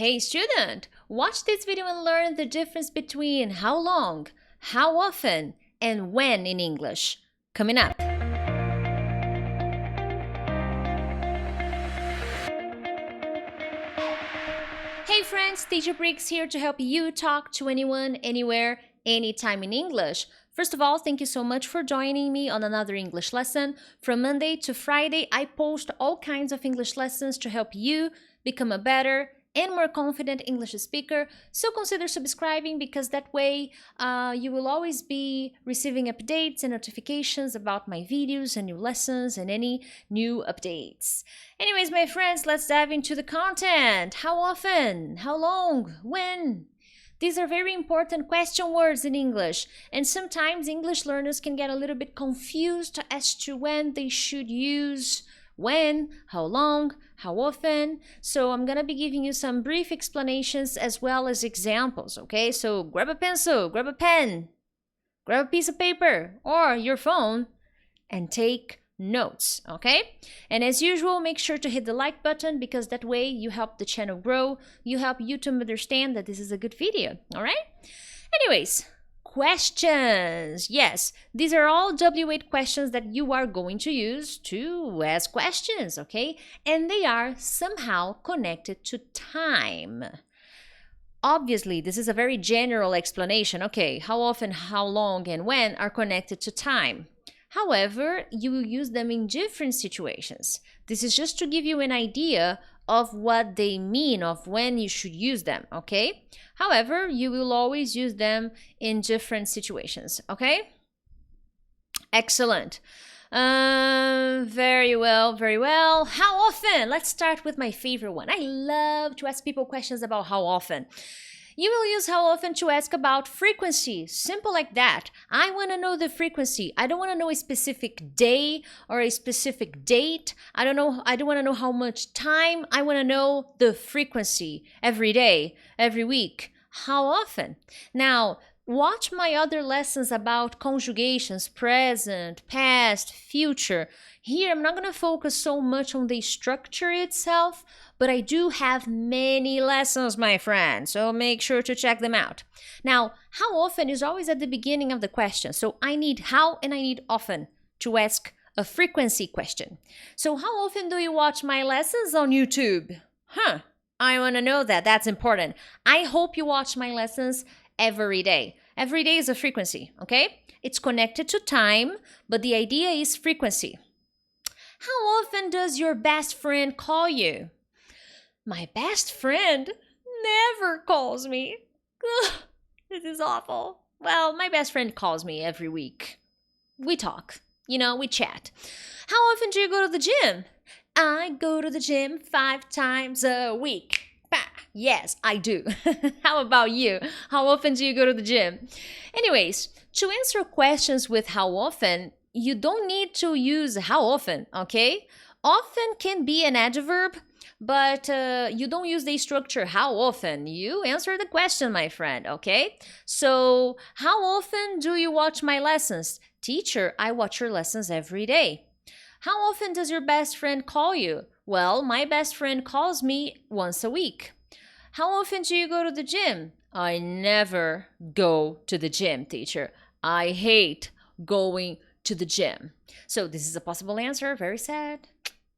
Hey student, watch this video and learn the difference between how long, how often, and when in English. Coming up. Hey friends, Teacher Prix here to help you talk to anyone, anywhere, anytime in English. First of all, thank you so much for joining me on another English lesson. From Monday to Friday, I post all kinds of English lessons to help you become a better and more confident English speaker. So consider subscribing because that way you will always be receiving updates and notifications about my videos and new lessons and any new updates. Anyways, my friends, let's dive into the content. How often? How long? When? These are very important question words in English, and sometimes English learners can get a little bit confused as to when they should use when, how long, how often. So I'm gonna be giving you some brief explanations as well as examples, okay? So grab a pencil, grab a pen, grab a piece of paper or your phone and take notes, okay? And as usual, make sure to hit the like button because that way you help the channel grow, you help YouTube understand that this is a good video, all right? Anyways, questions. Yes, these are all W8 questions that you are going to use to ask questions, okay? And they are somehow connected to time. Obviously, this is a very general explanation. Okay, how often, how long, and when are connected to time. However, you will use them in different situations. This is just to give you an idea of what they mean, of when you should use them, okay? However, you will always use them in different situations, okay? Excellent. Very well, very well. How often? Let's start with my favorite one. I love to ask people questions about how often. You will use how often to ask about frequency. Simple like that. I want to know the frequency. I don't want to know a specific day or a specific date. I don't want to know how much time. I want to know the frequency. Every day, every week. How often? Now, watch my other lessons about conjugations, present, past, future. Here, I'm not going to focus so much on the structure itself, but I do have many lessons, my friend, so make sure to check them out. Now, how often is always at the beginning of the question, so I need how and I need often to ask a frequency question. So how often do you watch my lessons on YouTube? I want to know that. That's important. I hope you watch my lessons every day. Every day is a frequency, okay? It's connected to time, but the idea is frequency. How often does your best friend call you? My best friend never calls me. Ugh, this is awful. Well, my best friend calls me every week. We talk, we chat. How often do you go to the gym? I go to the gym 5 times a week. Yes, I do. How about you? How often do you go to the gym? Anyways, to answer questions with how often, you don't need to use how often, okay? Often can be an adverb, but you don't use the structure how often. You answer the question, my friend, okay? So, how often do you watch my lessons? Teacher, I watch your lessons every day. How often does your best friend call you? Well, my best friend calls me once a week. How often do you go to the gym? I never go to the gym, teacher. I hate going to the gym. So this is a possible answer. Very sad.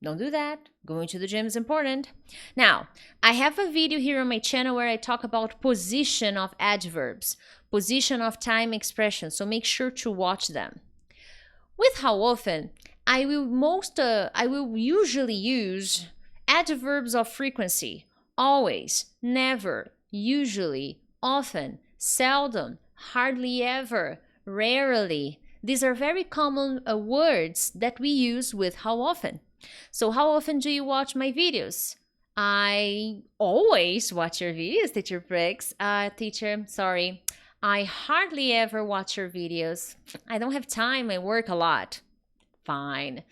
Don't do that. Going to the gym is important. Now, I have a video here on my channel where I talk about position of adverbs, position of time expressions. So make sure to watch them. With how often, I will usually use adverbs of frequency. Always, never, usually, often, seldom, hardly ever, rarely. These are very common words that we use with how often. So how often do you watch my videos? I always watch your videos, Teacher Prix. Teacher, sorry. I hardly ever watch your videos. I don't have time. I work a lot. Fine.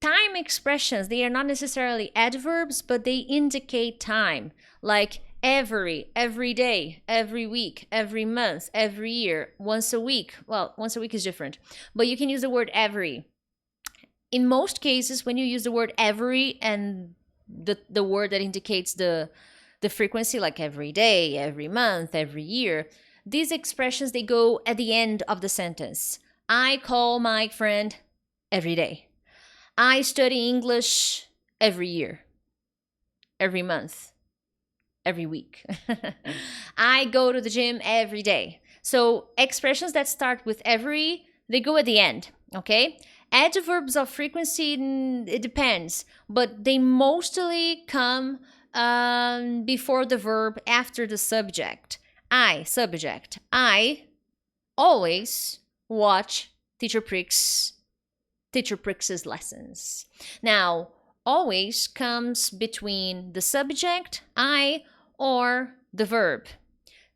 Time expressions, they are not necessarily adverbs, but they indicate time. Like every day, every week, every month, every year, once a week. Well, once a week is different, but you can use the word every. In most cases, when you use the word every and the word that indicates the The frequency, like every day, every month, every year, these expressions, they go at the end of the sentence. I call my friend every day. I study English every year, every month, every week. I go to the gym every day. So expressions that start with every, they go at the end, okay? Adverbs of frequency, it depends, but they mostly come before the verb, after the subject. I, subject. I always watch Teacher Prix's lessons. Now, always comes between the subject, I, or the verb.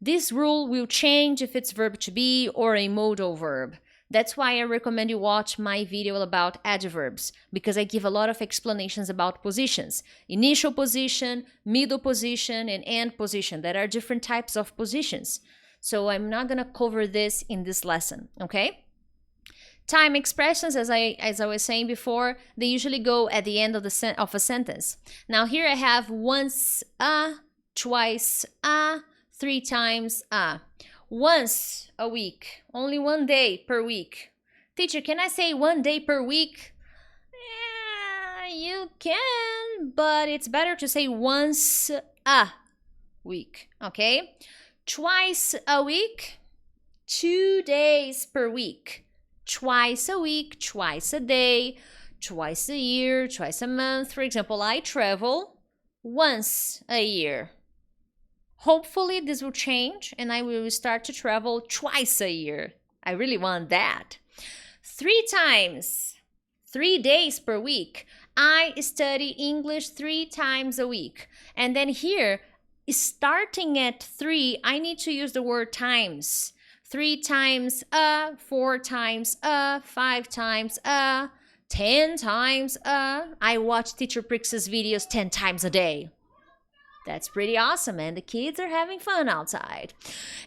This rule will change if it's verb to be or a modal verb. That's why I recommend you watch my video about adverbs, because I give a lot of explanations about positions. Initial position, middle position, and end position. There are different types of positions. So I'm not going to cover this in this lesson, okay? Time expressions, as I was saying before, they usually go at the end of a sentence. Now here I have once, twice, 3 times, once a week, only 1 day per week. Teacher, can I say 1 day per week? Yeah, you can, but it's better to say once a week, okay? Twice a week, 2 days per week. Twice a week, twice a day, twice a year, twice a month. For example, I travel once a year. Hopefully this will change and I will start to travel twice a year. I really want that. 3 times, 3 days per week. I study English 3 times a week. And then here, starting at 3, I need to use the word times. 3 times 4 times 5 times 10 times I watch Teacher Prix's videos 10 times a day. That's pretty awesome, and the kids are having fun outside.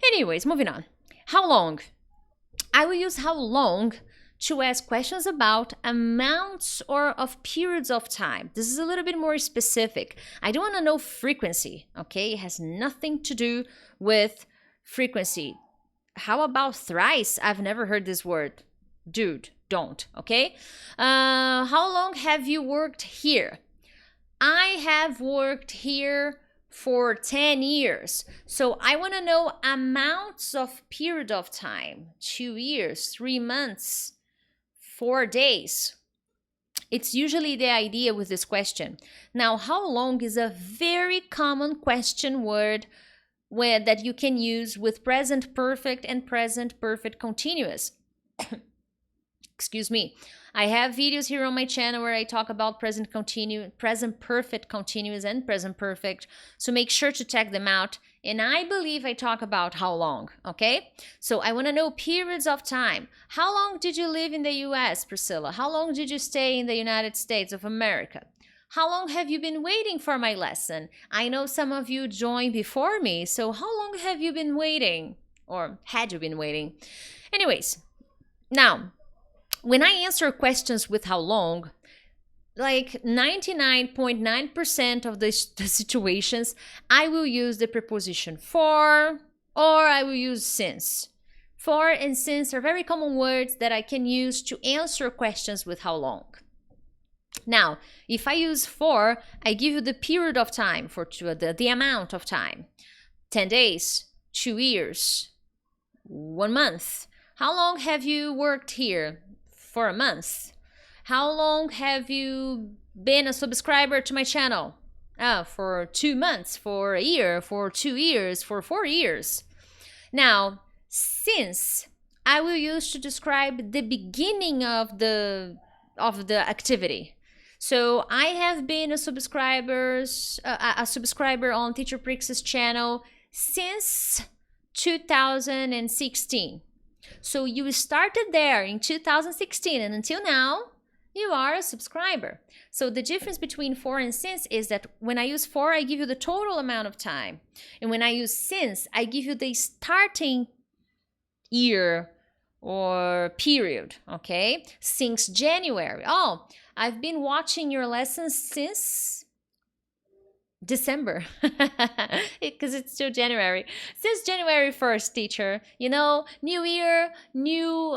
Anyways, moving on. How long? I will use how long to ask questions about amounts or of periods of time. This is a little bit more specific. I don't want to know frequency, okay? It has nothing to do with frequency. How about thrice? I've never heard this word. Dude, don't, okay? How long have you worked here? I have worked here for 10 years. So I want to know amounts of period of time. 2 years, 3 months, 4 days. It's usually the idea with this question. Now, how long is a very common question word that you can use with present perfect and present perfect continuous. Excuse me. I have videos here on my channel where I talk about present perfect continuous and present perfect. So make sure to check them out. And I believe I talk about how long, okay? So I want to know periods of time. How long did you live in the US, Priscilla? How long did you stay in the United States of America? How long have you been waiting for my lesson? I know some of you joined before me, so how long have you been waiting? Or had you been waiting? Anyways, now, when I answer questions with how long, like 99.9% of the situations, I will use the preposition for, or I will use since. For and since are very common words that I can use to answer questions with how long. Now, if I use for, I give you the period of time, for the amount of time. 10 days, 2 years, 1 month. How long have you worked here? For a month. How long have you been a subscriber to my channel? For 2 months, for a year, for 2 years, for 4 years. Now, since I will use to describe the beginning of the activity. So I have been a subscriber on Teacher Prix's channel since 2016. So you started there in 2016 and until now, you are a subscriber. So the difference between for and since is that when I use for, I give you the total amount of time. And when I use since, I give you the starting year or period, okay? Since January. Oh, I've been watching your lessons since December, because it's still January. Since January 1st, teacher, new year, new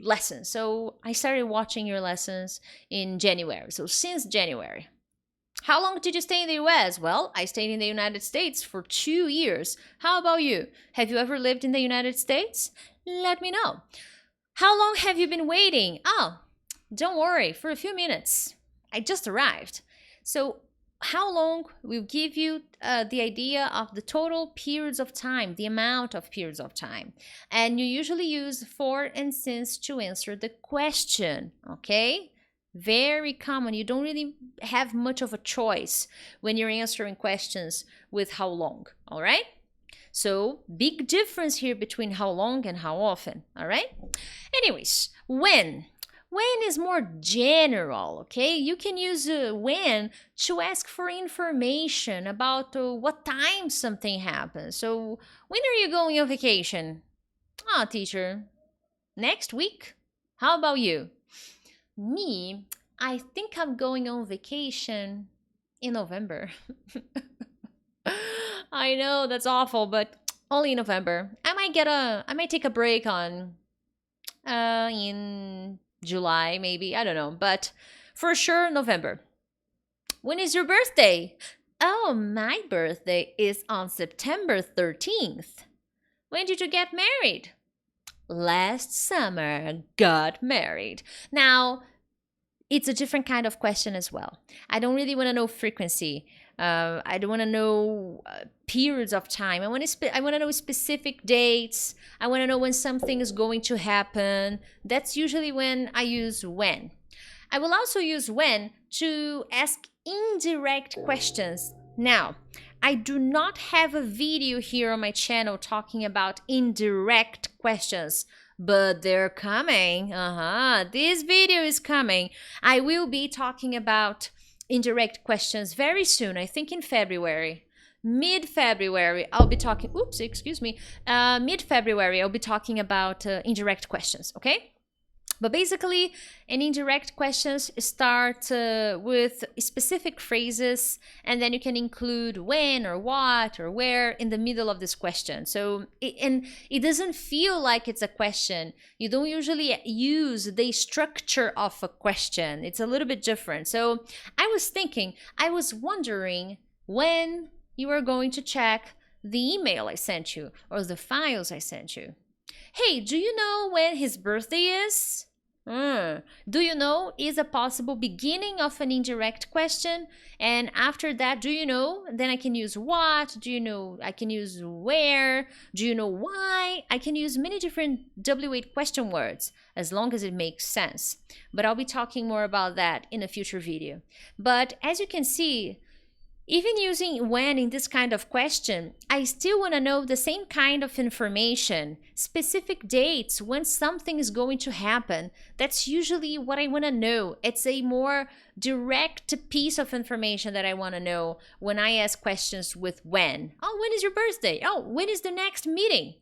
lessons. So I started watching your lessons in January. So since January. How long did you stay in the US? Well, I stayed in the United States for 2 years. How about you? Have you ever lived in the United States? Let me know. How long have you been waiting? Oh, don't worry, for a few minutes. I just arrived. So how long will give you the idea of the total periods of time, the amount of periods of time. And you usually use for and since to answer the question, okay? Very common. You don't really have much of a choice when you're answering questions with how long, all right? So big difference here between how long and how often, all right? Anyways, when? When is more general, okay? You can use when to ask for information about what time something happens. So when are you going on vacation? Ah, teacher, next week. How about you? Me, I think I'm going on vacation in November. I know that's awful, but only in November. I might take a break on in July maybe, I don't know, but for sure November. When is your birthday? Oh, my birthday is on September 13th. When did you get married? Last summer, got married. Now, it's a different kind of question as well. I don't really want to know frequency. I don't want to know periods of time. I want to know specific dates. I want to know when something is going to happen. That's usually when I use when. I will also use when to ask indirect questions. Now, I do not have a video here on my channel talking about indirect questions, but they're coming. This video is coming. I will be talking about indirect questions very soon. I think in February. Mid-February, I'll be talking, mid-February, I'll be talking about indirect questions, okay? But basically, an indirect questions start with specific phrases, and then you can include when or what or where in the middle of this question. So, it doesn't feel like it's a question. You don't usually use the structure of a question. It's a little bit different. So, I was wondering when you are going to check the email I sent you or the files I sent you. Hey, do you know when his birthday is? Do you know is a possible beginning of an indirect question. And after that, do you know? Then I can use what? Do you know? I can use where? Do you know why? I can use many different W8 question words as long as it makes sense. But I'll be talking more about that in a future video. But as you can see, even using when in this kind of question, I still want to know the same kind of information, specific dates, when something is going to happen. That's usually what I want to know. It's a more direct piece of information that I want to know when I ask questions with when. Oh, when is your birthday? Oh, when is the next meeting?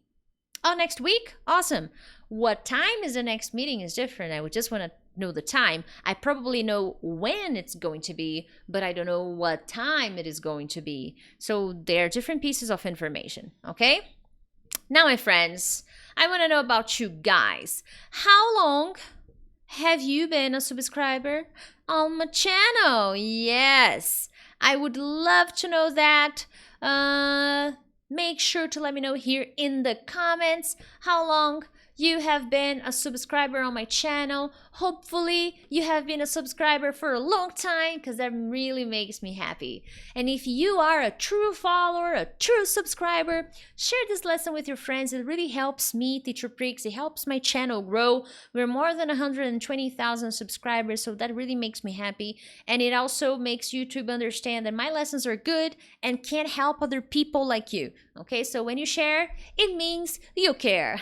Oh, next week? Awesome. What time is the next meeting is different. I would just want to know the time. I probably know when it's going to be, but I don't know what time it is going to be. So there are different pieces of information, okay? Now, my friends, I want to know about you guys. How long have you been a subscriber on my channel? Yes, I would love to know that. Make sure to let me know here in the comments how long you have been a subscriber on my channel. Hopefully you have been a subscriber for a long time, because that really makes me happy. And if you are a true follower, a true subscriber, share this lesson with your friends. It really helps me, Teacher Prix. It helps my channel grow. We're more than 120,000 subscribers, so that really makes me happy. And it also makes YouTube understand that my lessons are good and can help other people like you. Okay, so when you share, it means you care.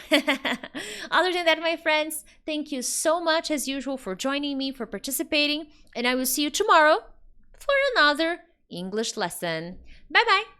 Other than that, my friends, thank you so much as usual for joining me, for participating, and I will see you tomorrow for another English lesson. Bye-bye.